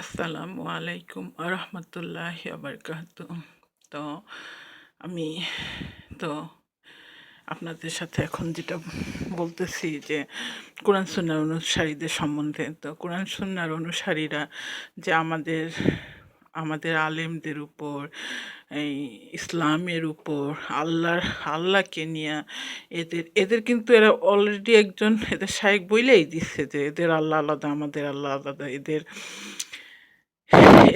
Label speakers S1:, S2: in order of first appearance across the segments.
S1: আসসালামু আলাইকুম আরহামতুল্লাহি আবরকাতুহ। তো আমি তো আপনাদের সাথে এখন যেটা বলতেছি যে কোরআন সুন্নাহর অনুসারীদের সম্বন্ধে। তো কোরআন সুন্নাহর অনুসারীরা যে আমাদের আমাদের আলেমদের উপর, এই ইসলামের উপর, আল্লাহকে নিয়ে এদের এদের কিন্তু এরা অলরেডি একজন এদের শায়েখ বইলেই দিচ্ছে যে এদের আল্লাহ আলাদা, আমাদের আল্লাহ আলাদা, এদের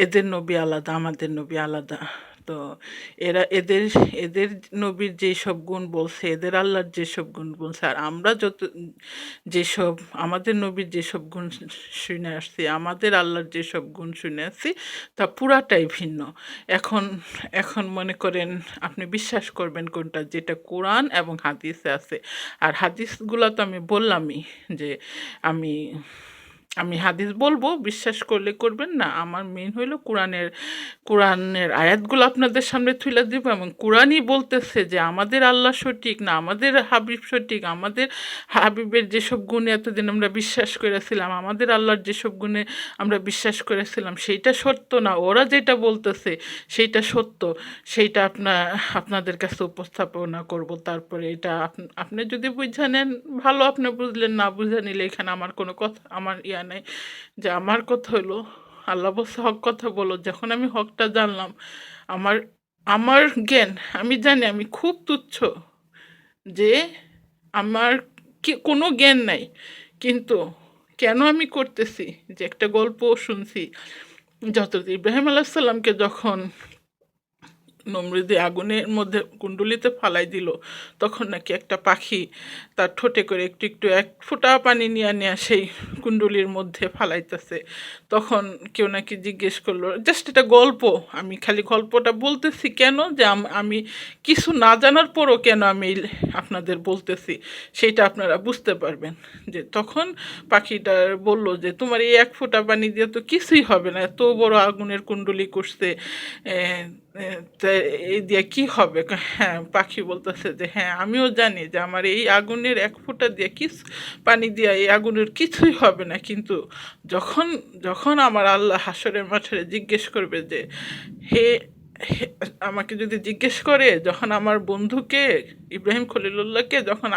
S1: এদের নবী আলাদা, আমাদের নবী আলাদা। তো এরা এদের এদের নবীর যেসব গুণ বলছে, এদের আল্লাহর যেসব গুণ বলছে, আর আমরা যেসব আমাদের নবীর যেসব গুণ শুনে আসছি, আমাদের আল্লাহর যেসব গুণ শুনে আসছি, তা পুরাটাই ভিন্ন। এখন এখন মনে করেন আপনি বিশ্বাস করবেন কোনটা, যেটা কোরআন এবং হাদিসে আছে। আর হাদিসগুলো তো আমি বললামই যে আমি আমি হাদিস বলবো, বিশ্বাস করলে করবেন, না আমার মেন হইলো কোরআনের আয়াতগুলো আপনাদের সামনে তুলে দিব, এবং কোরআনই বলতেছে যে আমাদের আল্লাহ সঠিক না আমাদের হাবিব সঠিক, আমাদের হাবিবের যেসব গুণে এতদিন আমরা বিশ্বাস করেছিলাম, আমাদের আল্লাহর যেসব গুণে আমরা বিশ্বাস করেছিলাম সেইটা সত্য না, ওরা যেটা বলতেছে সেইটা সত্য। সেইটা আপনাদের কাছে উপস্থাপনা করব। তারপরে এটা আপনি যদি বুঝে নেন ভালো, আপনি বুঝলেন, না বুঝে নিলে এখানে আমার কোনো কথা, আমার নাই। যে আমার কথা হলো, আল্লাহ বলছে হক কথা বলো। যখন আমি হকটা জানলাম, আমার আমার জ্ঞান, আমি জানি আমি খুব তুচ্ছ, যে আমার কি কোনো জ্ঞান নাই, কিন্তু কেন আমি করতেছি, যে একটা গল্প শুনছি, যত ইব্রাহিম আলাইহিস সালামকে যখন নমরুদে আগুনের মধ্যে কুণ্ডুলিতে ফালাই দিল, তখন নাকি একটা পাখি তার ঠোঁটে করে একটু একটু এক ফোঁটা পানি নিয়ে নিয়ে সেই কুণ্ডুলির মধ্যে ফালাইতেছে। তখন কেউ নাকি জিজ্ঞেস করলো, জাস্ট এটা গল্প, আমি খালি গল্পটা বলতেছি কেন, যে আমি কিছু না জানার পরও কেন আমি আপনাদের বলতেছি, সেইটা আপনারা বুঝতে পারবেন। যে তখন পাখিটা বলল যে তোমার এই এক ফোঁটা পানি দিয়ে তো কিছুই হবে না, এত বড় আগুনের কুণ্ডুলি করছে, তা এই দিয়ে কি হবে? হ্যাঁ, পাখি বলতেছে যে হ্যাঁ আমিও জানি যে আমার এই আগুনের এক ফোঁটা দিয়ে পানি দিয়ে এই আগুনের কিছুই হবে না, কিন্তু যখন যখন আমার আল্লাহ হাসরের মাঠে জিজ্ঞেস করবে যে হে আমাকে যদি জিজ্ঞেস করে, যখন আমার বন্ধুকে ইব্রাহিম খলিলুল্লাহকে যখন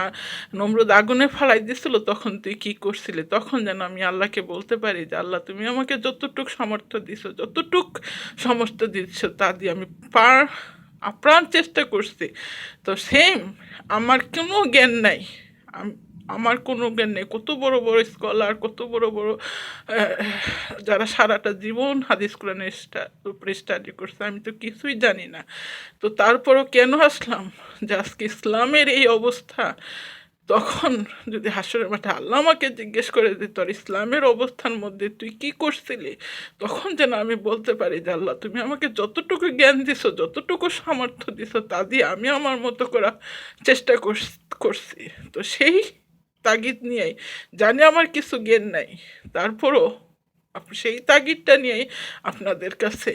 S1: নমরুদ আগুনে ফালাই দিছিল তখন তুই কি করছিলি, তখন যেন আমি আল্লাহকে বলতে পারি যে আল্লাহ তুমি আমাকে যতটুক সামর্থ্য দিছো, যতটুক সামর্থ্য দিচ্ছ তা দিয়ে আমি আপ্রাণ চেষ্টা করছি। তো সেম, আমার কোনো জ্ঞান নাই, আমার কোনো জ্ঞান নেই। কত বড় বড় স্কলার, কত বড় বড় যারা সারাটা জীবন হাদিস কোরআনের উপরে স্টাডি করছে, আমি তো কিছুই জানি না। তো তারপরও কেন আসলাম, যে আজকে ইসলামের এই অবস্থা, তখন যদি হাসরের মাঠে আল্লাহ আমাকে জিজ্ঞেস করে যে তোর ইসলামের অবস্থার মধ্যে তুই কি করছিলি, তখন যেন আমি বলতে পারি যে আল্লাহ তুমি আমাকে যতটুকু জ্ঞান দিছো, যতটুকু সামর্থ্য দিছো, তা দিয়ে আমি আমার মতো করার চেষ্টা করছি। তো সেই তাগিদ নিয়েই, জানি আমার কিছু জ্ঞান নাই, তারপরও সেই তাগিদটা নিয়েই আপনাদের কাছে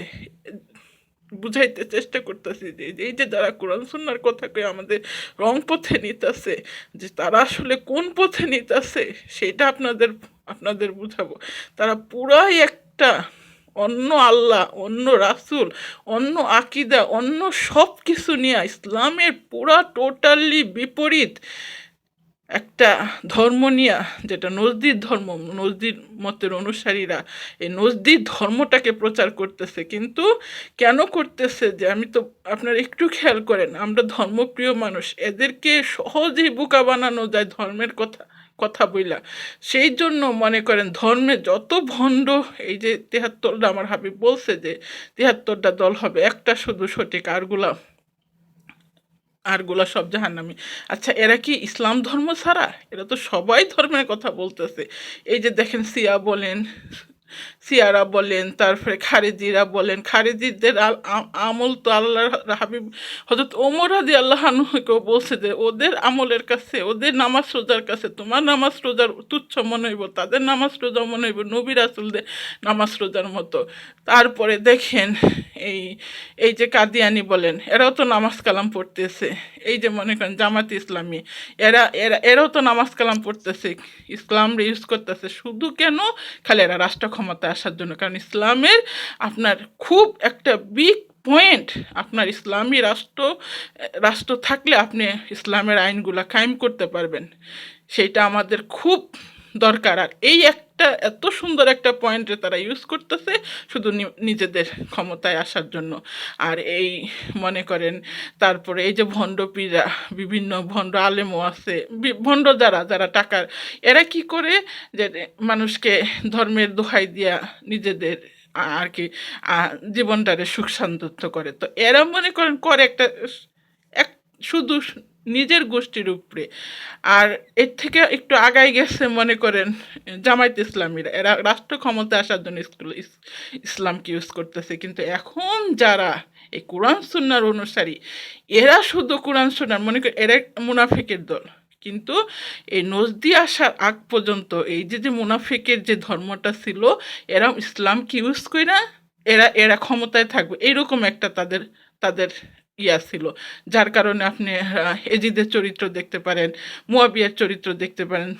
S1: বুঝাইতে চেষ্টা করতেছি যে এই যে যারা কোরআন সুন্নাহর কথা কয়ে আমাদের রং পথে নিতেছে, যে তারা আসলে কোন পথে নিতেছে সেটা আপনাদের বুঝাবো। তারা পুরাই একটা অন্য আল্লাহ, অন্য রাসূল, অন্য আকিদা, অন্য সব কিছু নিয়ে ইসলামের পুরা টোটালি বিপরীত একটা ধর্ম নিয়া, যেটা নজদির ধর্ম, নজদির মতের অনুসারীরা এই নজদির ধর্মটাকে প্রচার করতেছে। কিন্তু কেন করতেছে, যে আমি তো আপনারা একটু খেয়াল করেন, আমরা ধর্মপ্রিয় মানুষ, এদেরকে সহজেই বোকা বানানো যায় ধর্মের কথা কথা বইলা। সেই জন্য মনে করেন ধর্মে যত ভণ্ড, এই যে ৭৩টা আমার হাবিব বলছে যে ৭৩টা দল হবে, একটা শুধু সঠিক, আরগুলা সব জাহান্নামী। আচ্ছা, এরা কি ইসলাম ধর্ম ছাড়া? এরা তো সবাই ধর্মের কথা বলতেছে। এই যে দেখেন সিয়ারা বলেন, তারপরে খারেজিরা বলেন, খারেজিদের আমল তো আল্লাহ হাবিব হযরত ওমর রাদিয়াল্লাহু আনহুকেও বলছে যে ওদের আমলের কাছে, ওদের নামাজ রোজার কাছে তোমার নামাজ রোজার তুচ্ছ মনে হইব, তাদের নামাজ রোজা মনে হইব নবী রাসূলদের নামাজ রোজার মতো। তারপরে দেখেন এই এই যে কাদিয়ানি বলেন, এরাও তো নামাজ কালাম পড়তেছে। এই যে মনে করেন জামাত ইসলামী, এরাও তো নামাজ কালাম পড়তেছে, ইসলাম ইউজ করতেছে। শুধু কেন, খালি এরা রাষ্ট্র ক্ষমতায় আসার জন্য। কারণ ইসলামের আপনার খুব একটা বিগ পয়েন্ট, আপনার ইসলামী রাষ্ট্র থাকলে আপনি ইসলামের আইনগুলা কায়েম করতে পারবেন, সেইটা আমাদের খুব দরকার। আর এই একটা এত সুন্দর একটা পয়েন্টে তারা ইউজ করতেছে শুধু নিজেদের ক্ষমতায় আসার জন্য। আর এই মনে করেন তারপরে এই যে ভণ্ড পীরা, বিভিন্ন ভণ্ড আলেমও আছে, ভণ্ড যারা যারা টাকার, এরা কি করে যে মানুষকে ধর্মের দোহাই দিয়া নিজেদের আর কি জীবনটারে সুখ শান্তত্ব করে। তো এরা মনে করেন করে একটা এক শুধু নিজের গোষ্ঠীর উপরে। আর এর থেকে একটু আগায় গেছে মনে করেন জামায়াত ইসলামীরা, এরা রাষ্ট্র ক্ষমতায় আসার জন্য ইসলামকে ইউজ করতেছে। কিন্তু এখন যারা এই কোরআন সুন্নাহর অনুসারী, এরা শুধু কোরআন সুন্নাহ মনে করেন, এরা মুনাফিকের দল। কিন্তু এই নজদি আসার আগ পর্যন্ত এই যে মুনাফিকের যে ধর্মটা ছিল, এরা ইসলামকে ইউজ করে না, এরা ক্ষমতায় থাকবে এইরকম একটা তাদের তাদের ইয়া ছিল। যার কারণে আপনি এজিদের চরিত্র দেখতে পারেন, মুয়াবিয়ার চরিত্র দেখতে পারেন।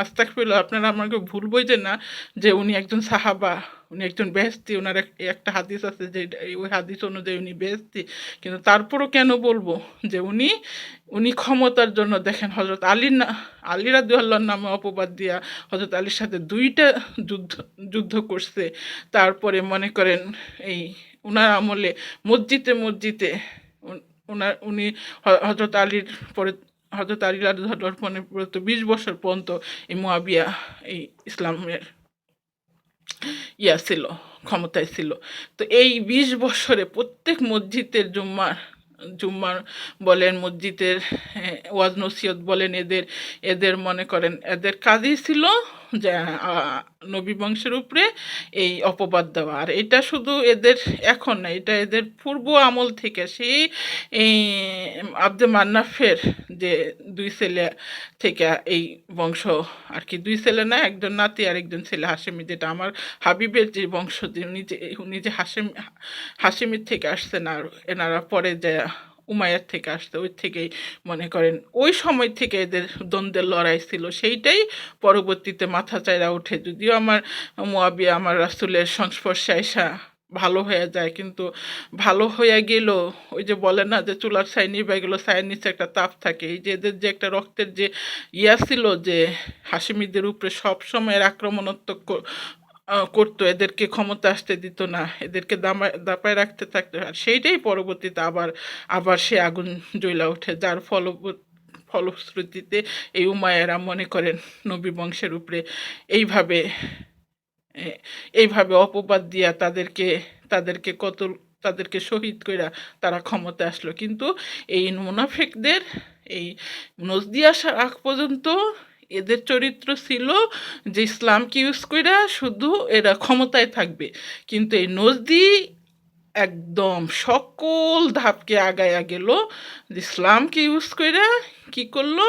S1: আস্তাগফিরুল্লাহ, আপনারা আমাকে ভুল বুঝেন না যে উনি একজন সাহাবা, উনি একজন বেহেশতি। ওনার একটা হাদিস আছে যে ওই হাদিস অনুযায়ী উনি বেহেশতি। কিন্তু তারপরও কেন বলবো যে উনি উনি ক্ষমতার জন্য দেখেন হজরত আলী রাদিয়াল্লাহু নামে অপবাদ দিয়া হজরত আলীর সাথে 2টা যুদ্ধ করছে। তারপরে মনে করেন এই ওনার আমলে মসজিদে উনি হজরত আলীর পরে হজরত আলী রাদিয়াল্লাহু পর্যন্ত 20 বছর পর্যন্ত এই মুয়াবিয়া এই ইসলামের ইয়া ছিল, ক্ষমতায় ছিল। তো এই 20 বছরে প্রত্যেক মসজিদের জুম্মার বলেন, মসজিদের ওয়াজ নসিহত বলেন, এদের মনে করেন এদের কাজই ছিল যে নবী বংশের উপরে এই অপবাদ দেওয়া। আর এটা শুধু এদের এখন না, এটা এদের পূর্ব আমল থেকে, সেই এই আব্দে মান্নাফের যে 2 ছেলে থেকে এই বংশ আর কি, 2 ছেলে না, একজন নাতি আর একজন ছেলে হাশেমি, যেটা আমার হাবিবের যে বংশ, যে উনি যে হাশেমির থেকে আসছেন। আর এনারা পরে যে উমাইয়ার থেকে আসতে, ওই থেকেই মনে করেন ওই সময় থেকে এদের দ্বন্দ্বের লড়াই ছিল। সেইটাই পরবর্তীতে মাথা চাইরা ওঠে। যদিও আমার মুয়াবিয়া আমার রাসূলের সংস্পর্শে আইসা ভালো হয়ে যায়, কিন্তু ভালো হয়ে গেল ওই যে বলে না যে চুলার ছাই নিভে গেল, ছায়ের নিচে একটা তাপ থাকে। এই যে এদের যে একটা রক্তের যে ইয়া ছিল যে হাশেমিদের উপরে সবসময় আক্রমণাত্মক করতো, এদেরকে ক্ষমতা আসতে দিত না, এদেরকে দাপায় রাখতে থাকতো। আর সেইটাই পরবর্তীতে আবার সে আগুন জ্বলা ওঠে, যার ফলশ্রুতিতে এই উমাইয়ারা মনে করেন নবী বংশের উপরে এইভাবে এইভাবে অপবাদ দিয়া তাদেরকে শহীদ কইরা তারা ক্ষমতা আসলো। কিন্তু এই মুনাফিকদের এই নজদি আসার আগ পর্যন্ত এদের চরিত্র ছিল যে ইসলামকে ইউজ কইরা শুধু এরা ক্ষমতায় থাকবে। কিন্তু এই নজদি একদম সকল ধাপকে আগায়া গেল, ইসলামকে ইউজ কইরা কি করলো,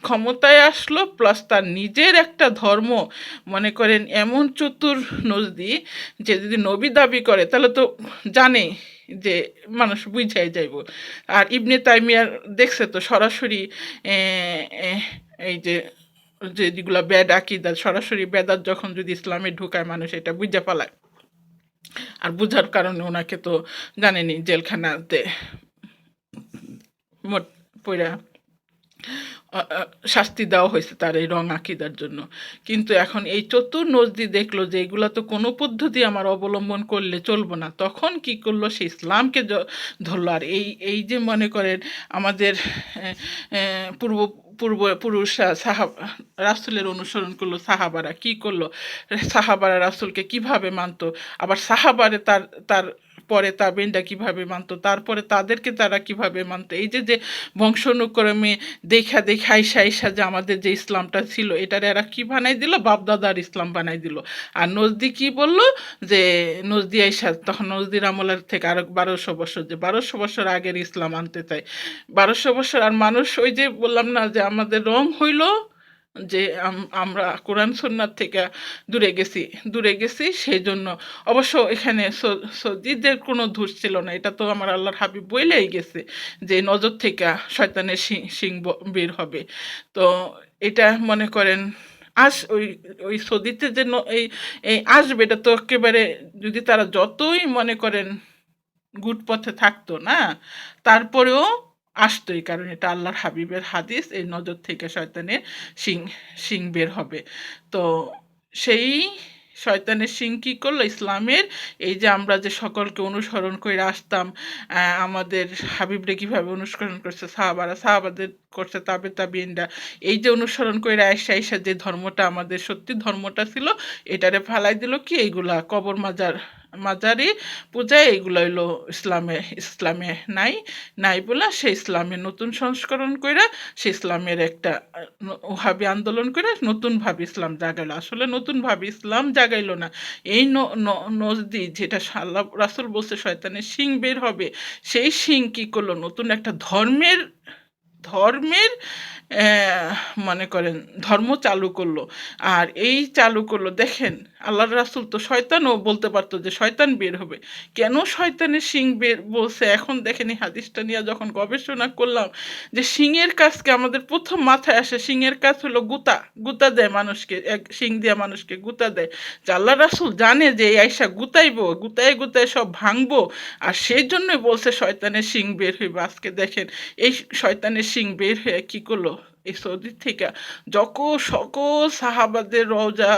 S1: ক্ষমতায় আসলো, প্লাস তার নিজের একটা ধর্ম মনে করেন এমন চতুর নজদি যে যদি নবী দাবি করে তাহলে তো জানে যে মানুষ বুঝাই যাইব। আর ইবনে তাইমিয়ার দেখছে তো সরাসরি এই যেগুলা ব্যাড আকিদা, সরাসরি বেদাত যখন যদি ইসলামে ঢুকায় মানুষ এটা বুঝা পালায়। আর বুঝার কারণে ওনাকে তো জানেনি জেলখানাতে মোট পইরা শাস্তি দেওয়া হয়েছে তার এই রং আকিদার জন্য। কিন্তু এখন এই চতুর নজদি দেখলো যে এগুলা তো কোনো পদ্ধতি আমার অবলম্বন করলে চলবো না, তখন কি করলো, সে ইসলামকে ধরলো। আর এই যে মনে করেন আমাদের পূর্বপুরুষরা রাসূলের অনুসরণ করলো, সাহাবারা কি করলো, সাহাবারা রাসূলকে কিভাবে মানতো, আবার সাহাবারে তার পরে তাবেইনরা কিভাবে মানতো, তারপরে তাদেরকে তারা কিভাবে মানতো। এই যে বংশানুক্রমে দেখা আইসা যে আমাদের যে ইসলামটা ছিল এটারে এরা কি বানাই দিল, বাপদাদার ইসলাম বানাই দিল। আর নজদি কি বললো যে নজদি আইসা, তখন নজদির আমলের থেকে আরো 1200 বছর, যে 1200 বছর আগের ইসলাম আনতে চায়, 1200 বছর। আর মানুষ ওই যে বললাম না যে আমাদের রং হইল যে আমরা কোরআন সুন্নাত থেকে দূরে গেছি সেই জন্য। অবশ্য এখানে সৌদিদের কোনো দোষ ছিল না, এটা তো আমার আল্লাহর হাবিব বইলেই গেছে যে নজর থেকে শয়তানের শিং বের হবে। তো এটা মনে করেন ওই ওই সৌদিতে যে এই এই আসবে, এটা তো একেবারে, যদি তারা যতই মনে করেন গুড পথে থাকতো না, তারপরেও আসতোই, কারণ এটা আল্লাহর হাবিবের হাদিস, এই নজর থেকে শয়তানের শিং শিং বের হবে। তো সেই শয়তানের শিং কী করলো ইসলামের, এই যে আমরা যে সকলকে অনুসরণ করে আসতাম, আমাদের হাবিবরে কীভাবে অনুসরণ করছে সাহাবারা, সাহাবাদের করছে তাবে তাবিনরা, এই যে অনুসরণ করে আয়সা আয়সা যে ধর্মটা আমাদের সত্যি ধর্মটা ছিল, এটারে ফালাই দিল কি এইগুলা কবর মাজারি পূজায়, এইগুলো হইলো ইসলামে নাই, নাই বলে সে ইসলামের নতুন সংস্করণ কইরা, সে ইসলামের একটা ওহাবি আন্দোলন করে নতুনভাবে ইসলাম জাগাইলো। আসলে নতুনভাবে ইসলাম জাগাইলো না, এই নজদি যেটা আল্লাহ রাসূল বলছে শয়তানের শিং বের হবে, সেই শিং কি করলো, নতুন একটা ধর্মের ধর্মের মনে করেন ধর্ম চালু করলো। আর এই চালু করলো, দেখেন আল্লাহ রাসূল তো শয়তানও বলতে পারতো যে শয়তান বের হবে, কেন শয়তানের শিং বের বলছে? এখন দেখেন এই হাদিসটা নিয়ে যখন গবেষণা করলাম, যে শিংয়ের কাজকে আমাদের প্রথম মাথায় আসে, শিংয়ের কাজ হলো গুতা, গুতা দেয় মানুষকে, এক শিং দিয়ে মানুষকে গুতা দেয়। যে আল্লাহ রাসূল জানে যে এই আয়সা গুতাইবো, গুতায় গুতায় সব ভাঙবো, আর সেই জন্যই বলছে শয়তানের শিং বের হইবে। আজকে দেখেন এই শয়তানের শিং বের হয়ে কি করলো, এই সৌদি থেকে সকল সাহাবাদের রওজা,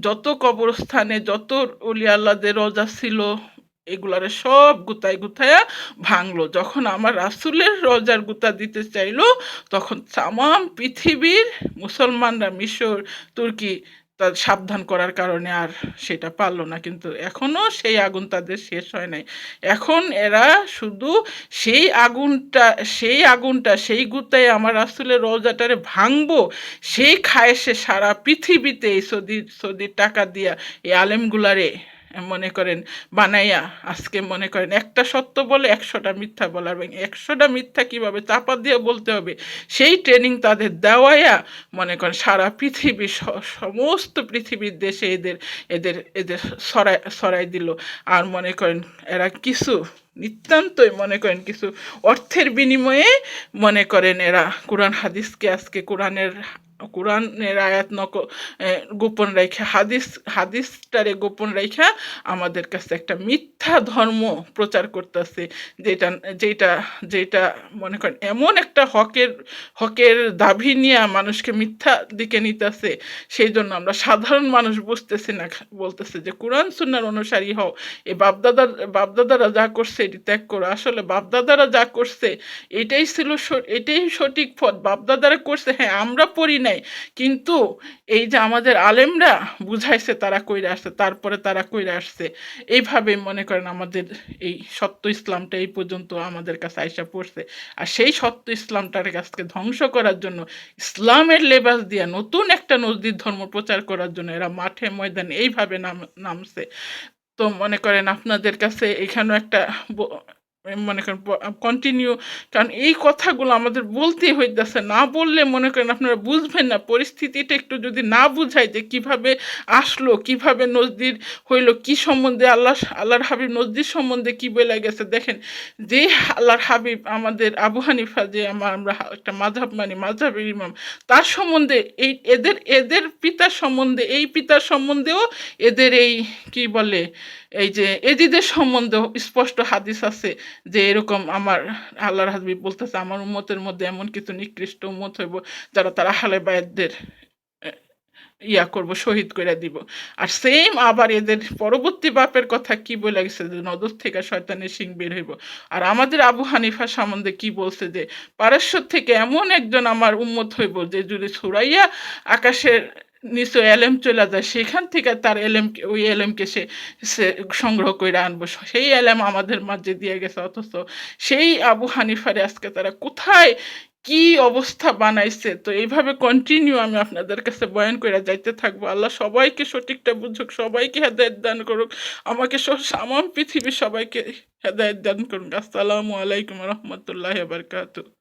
S1: যত কবরস্থানে যত অলি আল্লাহদের রওজা ছিল, এগুলারে সব গুতায় গুতায়া ভাঙলো। যখন আমার রাসূলের রওজার গুতা দিতে চাইলো, তখন তামাম পৃথিবীর মুসলমানরা, মিশর, তুর্কি, তার সাবধান করার কারণে আর সেটা পারলো না। কিন্তু এখনও সেই আগুন তাদের শেষ হয় নাই। এখন এরা শুধু সেই আগুনটা সেই গুতায় আমার রাসূলের রওজাটারে ভাঙবো, সেই খায়েশে সারা পৃথিবীতে এই সৌদির টাকা দিয়া এই আলেমগুলারে মনে করেন বানাইয়া, আজকে মনে করেন একটা সত্য বলে 100টা মিথ্যা বলার, এবং 100টা মিথ্যা কীভাবে চাপা দিয়ে বলতে হবে সেই ট্রেনিং তাদের দেওয়াইয়া মনে করেন সারা পৃথিবীর সমস্ত পৃথিবীর দেশে এদের এদের এদের ছড়াই দিল। আর মনে করেন এরা কিছু নিতান্তই মনে করেন কিছু অর্থের বিনিময়ে মনে করেন এরা কোরআন হাদিসকে, আজকে কোরআনের আয়াত গোপন রাইখা, হাদিসটারে গোপন রাইখা আমাদের কাছে একটা মিথ্যা ধর্ম প্রচার করতেছে, যেটা যেটা যেটা মনে করেন এমন একটা হকের দাবি নিয়ে মানুষকে মিথ্যা দিকে নিতেছে। সেই জন্য আমরা সাধারণ মানুষ বুঝতেছি না, বলতেছে যে কোরআন সুন্নাহর অনুসারী হও, এই বাপদাদারা যা করছে এটি ত্যাগ করো। আসলে বাপদাদারা যা করছে এটাই সঠিক পথ, বাপদাদারা করছে, হ্যাঁ আমরা পড়ি নাই, কিন্তু এই যে আমাদের আলেমরা বুঝাইছে, তারা কইরা আসছে, তারপরে তারা কইরা আসছে, এইভাবে মনে করেন আমাদের এই সত্য ইসলামটা এই পর্যন্ত আমাদের কাছে আইসা পড়ছে। আর সেই সত্য ইসলামটার কাছকে ধ্বংস করার জন্য, ইসলামের লেবাস দিয়া নতুন একটা নজদির ধর্ম প্রচার করার জন্য এরা মাঠে ময়দানে এইভাবে নামছে। তো মনে করেন আপনাদের কাছে এখানেও একটা মনে করেন কন্টিনিউ, কারণ এই কথাগুলো আমাদের বলতেই হইতেছে, না বললে মনে করেন আপনারা বুঝবেন না পরিস্থিতিটা। একটু যদি না বুঝাই যে কিভাবে আসলো, কিভাবে নজদির হইলো, কি সম্বন্ধে আল্লাহর হাবিব নজদির সম্বন্ধে কি বলে গেছে। দেখেন যে আল্লাহর হাবিব আমাদের আবু হানিফা, যে আমরা একটা মাযহাব মানি, মাযহাবের ইমাম, তার সম্বন্ধে এই এদের পিতার সম্বন্ধে, এই পিতার সম্বন্ধেও এদের এই কি বলে, এই যে এজিদের সম্বন্ধেও স্পষ্ট হাদিস আছে যে এরকম আমার আল্লাহর হাবিব বলতেছে আমার উম্মতের মধ্যে এমন কিছু নিকৃষ্ট উম্মত হইব যারা তারা আহলে বায়াতদের করব, শহীদ করে দিব। আর সেম আবার এদের পরবর্তী বাপের কথা কি বলে গেছে, যে নদর থেকে শয়তানের শিং বের হইব। আর আমাদের আবু হানিফা সম্বন্ধে কি বলছে, যে পারস্য থেকে এমন একজন আমার উম্মত হইব যে যদি ছুড়াইয়া আকাশের নিচে এলেম চলে যায়, সেখান থেকে তার ওই এলেমকে সে সংগ্রহ করে আনবো। সেই এলেম আমাদের মাঝে দিয়ে গেছে, অথচ সেই আবু হানিফারে আজকে তারা কোথায় কি অবস্থা বানাইছে। তো এইভাবে কন্টিনিউ আমি আপনাদের কাছে বয়ান করে যাইতে থাকবো। আল্লাহ সবাইকে সঠিকটা বুঝুক, সবাইকে হেদায়েত দান করুক, আমাকে তামাম পৃথিবীর সবাইকে হেদায়েত দান করুক। আসসালামু আলাইকুম রহমতুল্লাহি ওয়া বারাকাতুহু।